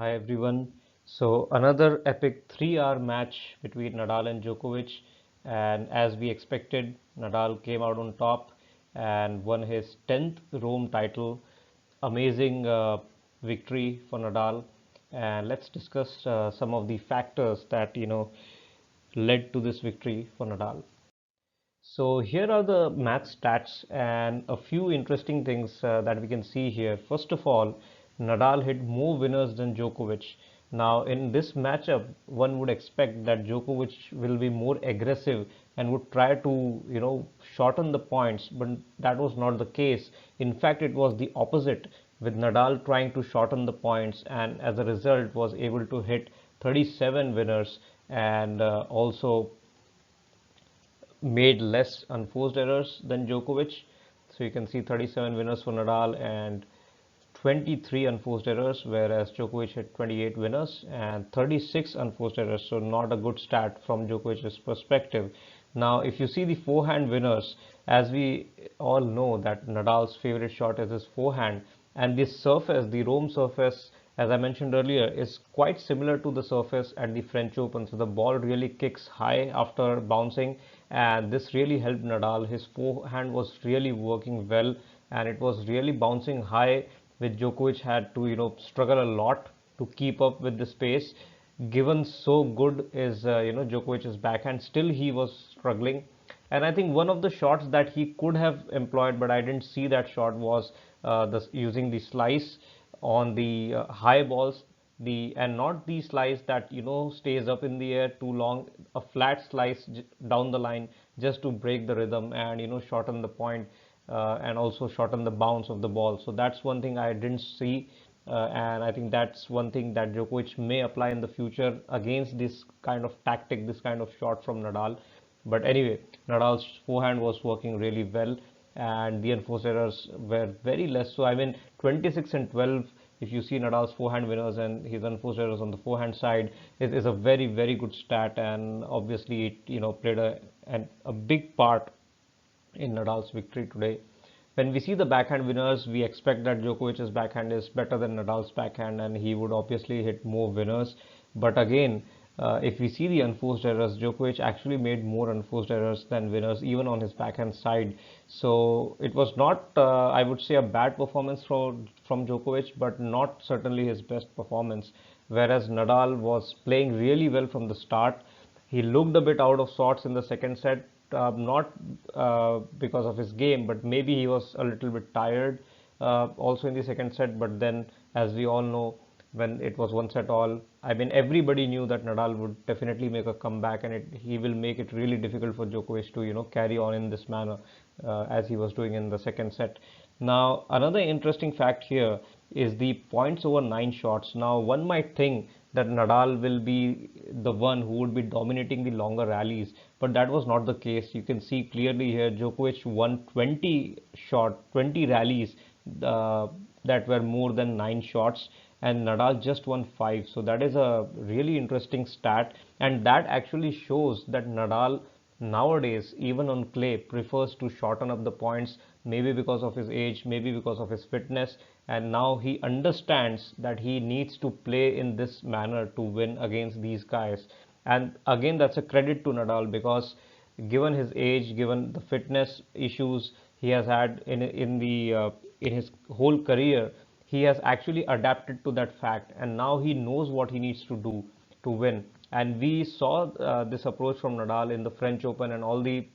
Hi everyone. So another epic 3-hour match between Nadal and Djokovic, and as we expected, Nadal came out on top and won his 10th Rome title. Amazing victory for Nadal, and let's discuss some of the factors that led to this victory for Nadal. So here are the match stats and a few interesting things that we can see here. First of all, Nadal hit more winners than Djokovic. Now in this matchup, one would expect that Djokovic will be more aggressive and would try to, shorten the points, but that was not the case. In fact, it was the opposite, with Nadal trying to shorten the points and as a result was able to hit 37 winners and also made less unforced errors than Djokovic. So you can see 37 winners for Nadal and 23 unforced errors, whereas Djokovic had 28 winners and 36 unforced errors. So not a good stat from Djokovic's perspective. Now, if you see the forehand winners, as we all know that Nadal's favorite shot is his forehand, and this surface, the Rome surface, as I mentioned earlier, is quite similar to the surface at the French Open. So the ball really kicks high after bouncing, and this really helped Nadal. His forehand was really working well, and it was really bouncing high, which Djokovic had to struggle a lot to keep up with the space. Given so good is Djokovic's backhand, still he was struggling. And I think one of the shots that he could have employed, but I didn't see that shot, was using the slice on the high balls, the and not the slice that stays up in the air too long, a flat slice down the line just to break the rhythm and shorten the point and also shorten the bounce of the ball. So that's one thing I didn't see, and I think that's one thing that Djokovic may apply in the future against this kind of tactic, this kind of shot from Nadal. But anyway, Nadal's forehand was working really well, and the unforced errors were very less. So I mean, 26 and 12. If you see Nadal's forehand winners and his unforced errors on the forehand side, is a very good stat, and obviously it played a big part in Nadal's victory today. When we see the backhand winners, we expect that Djokovic's backhand is better than Nadal's backhand and he would obviously hit more winners. But again, if we see the unforced errors, Djokovic actually made more unforced errors than winners, even on his backhand side. So it was not, I would say, a bad performance from Djokovic, but not certainly his best performance. Whereas Nadal was playing really well from the start. He looked a bit out of sorts in the second set, not because of his game, but maybe he was a little bit tired also in the second set. But then, as we all know, when it was one set all, I mean, everybody knew that Nadal would definitely make a comeback, and he will make it really difficult for Djokovic to carry on in this manner as he was doing in the second set. Now, another interesting fact here is the points over 9 shots. Now, one might think that Nadal will be the one who would be dominating the longer rallies, but that was not the case. You can see clearly here Djokovic won 20 rallies uh, that were more than 9 shots, and Nadal just won 5. So that is a really interesting stat, and that actually shows that Nadal nowadays, even on clay, prefers to shorten up the points, maybe because of his age, maybe because of his fitness, and now he understands that he needs to play in this manner to win against these guys. And again, that's a credit to Nadal, because given his age, given the fitness issues he has had in his whole career, he has actually adapted to that fact, and now he knows what he needs to do to win. And we saw this approach from Nadal in the French Open and all the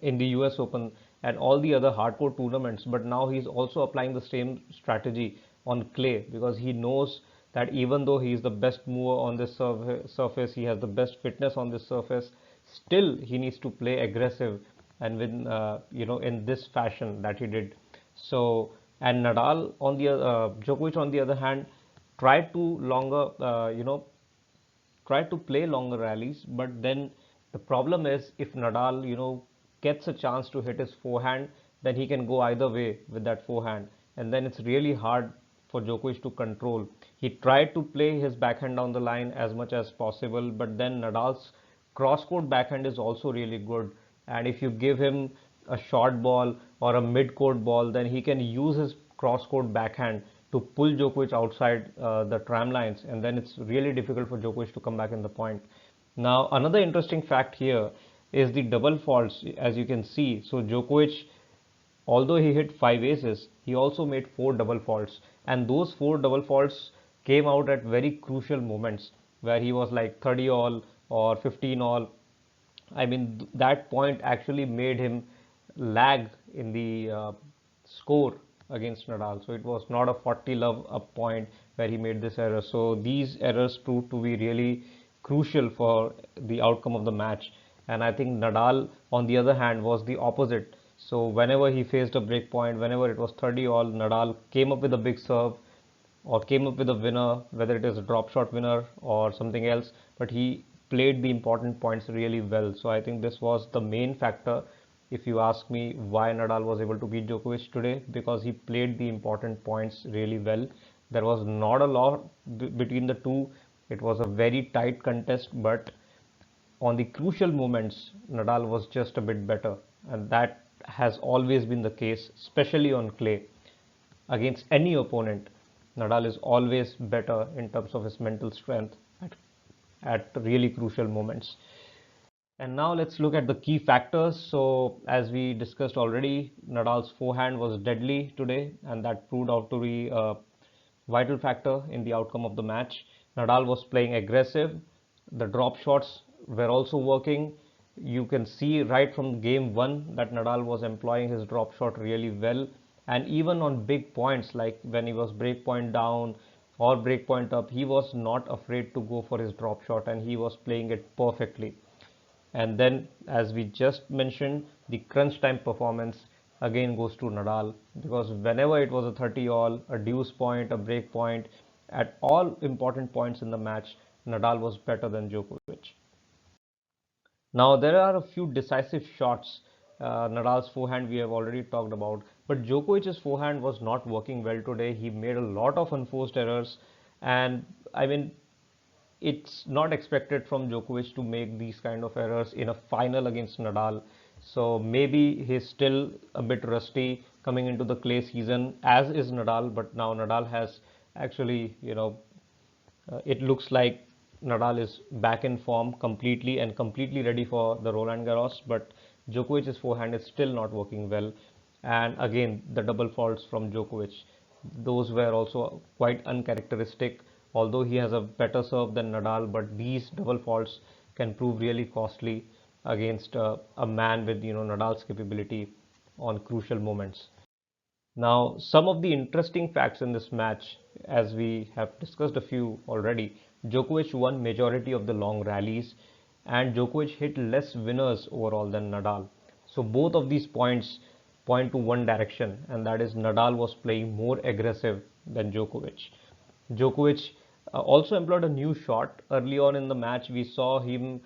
in the US Open and all the other hardcore tournaments. But now he's also applying the same strategy on clay, because he knows that even though he is the best mover on this surface, he has the best fitness on this surface, still he needs to play aggressive and win, in this fashion that he did. So, and Djokovic on the other hand, tried to longer, try to play longer rallies, but then the problem is, if Nadal, gets a chance to hit his forehand, then he can go either way with that forehand, and then it's really hard for Djokovic to control. He tried to play his backhand down the line as much as possible, but then Nadal's cross-court backhand is also really good, and if you give him a short ball or a mid-court ball, then he can use his cross-court backhand to pull Djokovic outside the tram lines, and then it's really difficult for Djokovic to come back in the point. Now, another interesting fact here is the double faults, as you can see. So Djokovic, although he hit 5 aces, he also made 4 double faults, and those 4 double faults came out at very crucial moments where he was like 30 all or 15 all. I mean, that point actually made him lag in the score against Nadal. So it was not a 40 love up point where he made this error. So these errors proved to be really crucial for the outcome of the match. And I think Nadal, on the other hand, was the opposite. So whenever he faced a break point, whenever it was 30 all, Nadal came up with a big serve or came up with a winner, whether it is a drop shot winner or something else, but he played the important points really well. So I think this was the main factor, if you ask me, why Nadal was able to beat Djokovic today, because he played the important points really well. There was not a lot between the two. It was a very tight contest, but on the crucial moments, Nadal was just a bit better, and that has always been the case, especially on clay. Against any opponent, Nadal is always better in terms of his mental strength at really crucial moments. And now let's look at the key factors. So, as we discussed already, Nadal's forehand was deadly today, and that proved out to be a vital factor in the outcome of the match. Nadal was playing aggressive. The drop shots were also working. You can see right from game one that Nadal was employing his drop shot really well. And even on big points, like when he was break point down or break point up, he was not afraid to go for his drop shot and he was playing it perfectly. And then, as we just mentioned, the crunch time performance again goes to Nadal, because whenever it was a 30 all, a deuce point, a break point, at all important points in the match, Nadal was better than Djokovic. Now, there are a few decisive shots. Nadal's forehand we have already talked about, but Djokovic's forehand was not working well today. He made a lot of unforced errors, and I mean, it's not expected from Djokovic to make these kind of errors in a final against Nadal. So maybe he's still a bit rusty coming into the clay season, as is Nadal. But now Nadal has actually, it looks like Nadal is back in form completely and completely ready for the Roland Garros. But Djokovic's forehand is still not working well. And again, the double faults from Djokovic, those were also quite uncharacteristic. Although he has a better serve than Nadal, but these double faults can prove really costly against a man with Nadal's capability on crucial moments. Now, some of the interesting facts in this match, as we have discussed a few already, Djokovic won majority of the long rallies, and Djokovic hit less winners overall than Nadal. So both of these points point to one direction, and that is Nadal was playing more aggressive than Djokovic. Djokovic also employed a new shot. Early on in the match, we saw him,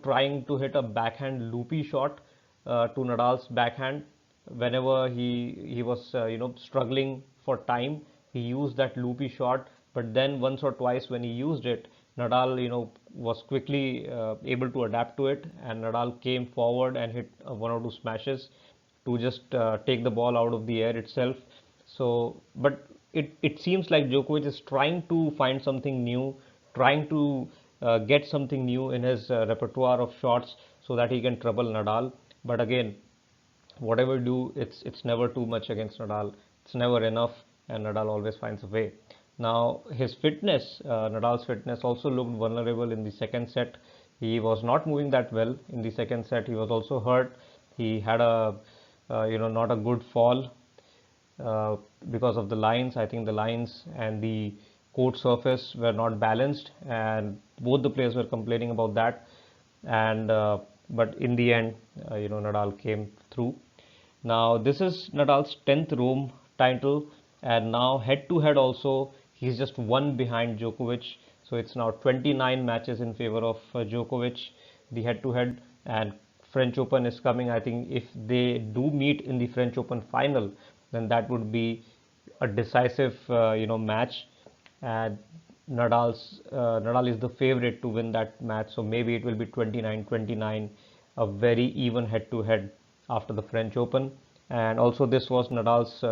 trying to hit a backhand loopy shot to Nadal's backhand. Whenever he was, struggling for time, he used that loopy shot. But then once or twice when he used it, Nadal, was quickly able to adapt to it, and Nadal came forward and hit one or two smashes to just take the ball out of the air itself. So, but it seems like Djokovic is trying to find something new, trying to get something new in his repertoire of shots so that he can trouble Nadal. But again, whatever you do, it's never too much against Nadal. It's never enough, and Nadal always finds a way. Now, his fitness, Nadal's fitness also looked vulnerable in the second set. He was not moving that well in the second set. He was also hurt. He had a, not a good fall because of the lines. I think the lines and the court surface were not balanced, and both the players were complaining about that. And but in the end, Nadal came through. Now this is Nadal's 10th Rome title, and now head to head also he's just one behind Djokovic. So it's now 29 matches in favor of Djokovic, the head to head, and French Open is coming. I think if they do meet in the French Open final, then that would be a decisive, match. And Nadal is the favorite to win that match, so maybe it will be 29-29, a very even head to head after the French Open. And also, this was Nadal's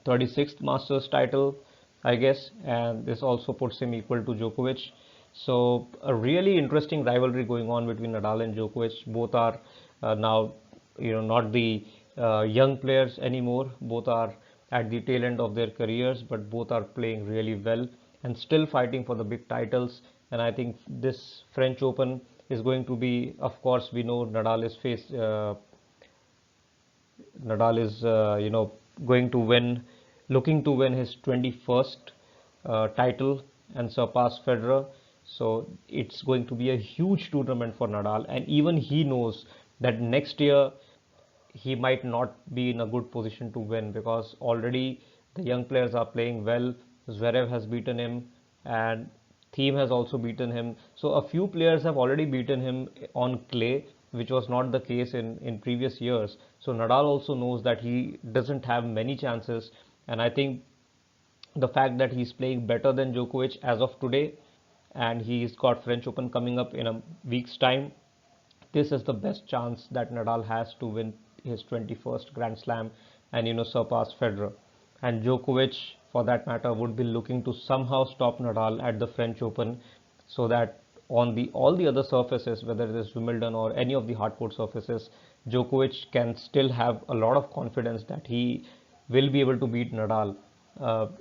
36th Masters title, I guess, and this also puts him equal to Djokovic. So a really interesting rivalry going on between Nadal and Djokovic. Both are now, not the young players anymore. Both are at the tail end of their careers, but both are playing really well and still fighting for the big titles. And I think this French Open is going to be, of course, we know Nadal is, going to win, looking to win his 21st title and surpass Federer. So it's going to be a huge tournament for Nadal, and even he knows that next year he might not be in a good position to win because already the young players are playing well. Zverev has beaten him, and Thiem has also beaten him. So a few players have already beaten him on clay, which was not the case in previous years. So Nadal also knows that he doesn't have many chances, and I think the fact that he's playing better than Djokovic as of today, and he's got French Open coming up in a week's time, this is the best chance that Nadal has to win his 21st Grand Slam and surpass Federer. And Djokovic, for that matter, would be looking to somehow stop Nadal at the French Open, so that on the all the other surfaces, whether it is Wimbledon or any of the hardcourt surfaces, Djokovic can still have a lot of confidence that he will be able to beat Nadal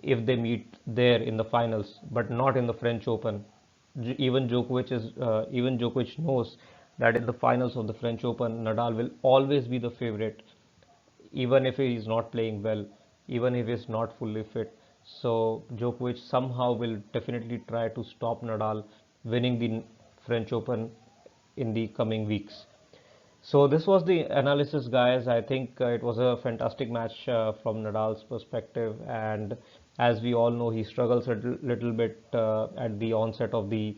if they meet there in the finals, but not in the French Open. Even Djokovic knows that in the finals of the French Open, Nadal will always be the favorite, even if he is not playing well, even if he is not fully fit. So Djokovic somehow will definitely try to stop Nadal winning the French Open in the coming weeks. So this was the analysis, guys. I think it was a fantastic match from Nadal's perspective, and as we all know, he struggles a little bit at the onset of the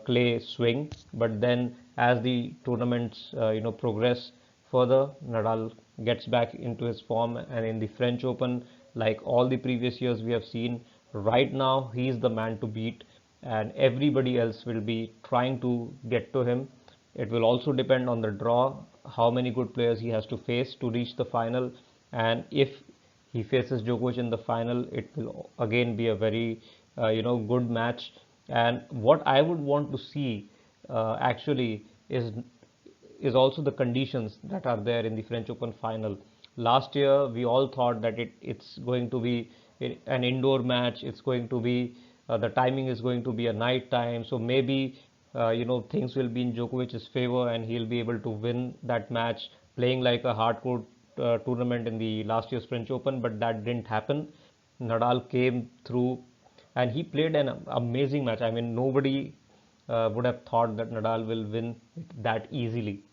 clay swing, but then as the tournaments progress further, Nadal gets back into his form, and in the French Open, like all the previous years we have seen, right now he is the man to beat, and everybody else will be trying to get to him. It will also depend on the draw, how many good players he has to face to reach the final, and if he faces Djokovic in the final, it will again be a very good match. And what I would want to see actually is also the conditions that are there in the French Open final. Last year, we all thought that it's going to be an indoor match. It's going to be the timing is going to be a night time. So maybe things will be in Djokovic's favor, and he'll be able to win that match, playing like a hardcore tournament in the last year's French Open. But that didn't happen. Nadal came through, and he played an amazing match. I mean, nobody would have thought that Nadal will win it that easily.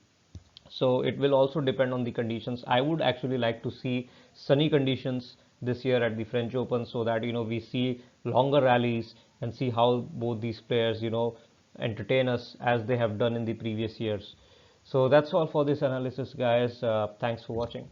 So it will also depend on the conditions. I would actually like to see sunny conditions this year at the French Open, so that we see longer rallies and see how both these players entertain us as they have done in the previous years. So that's all for this analysis, guys. Thanks for watching.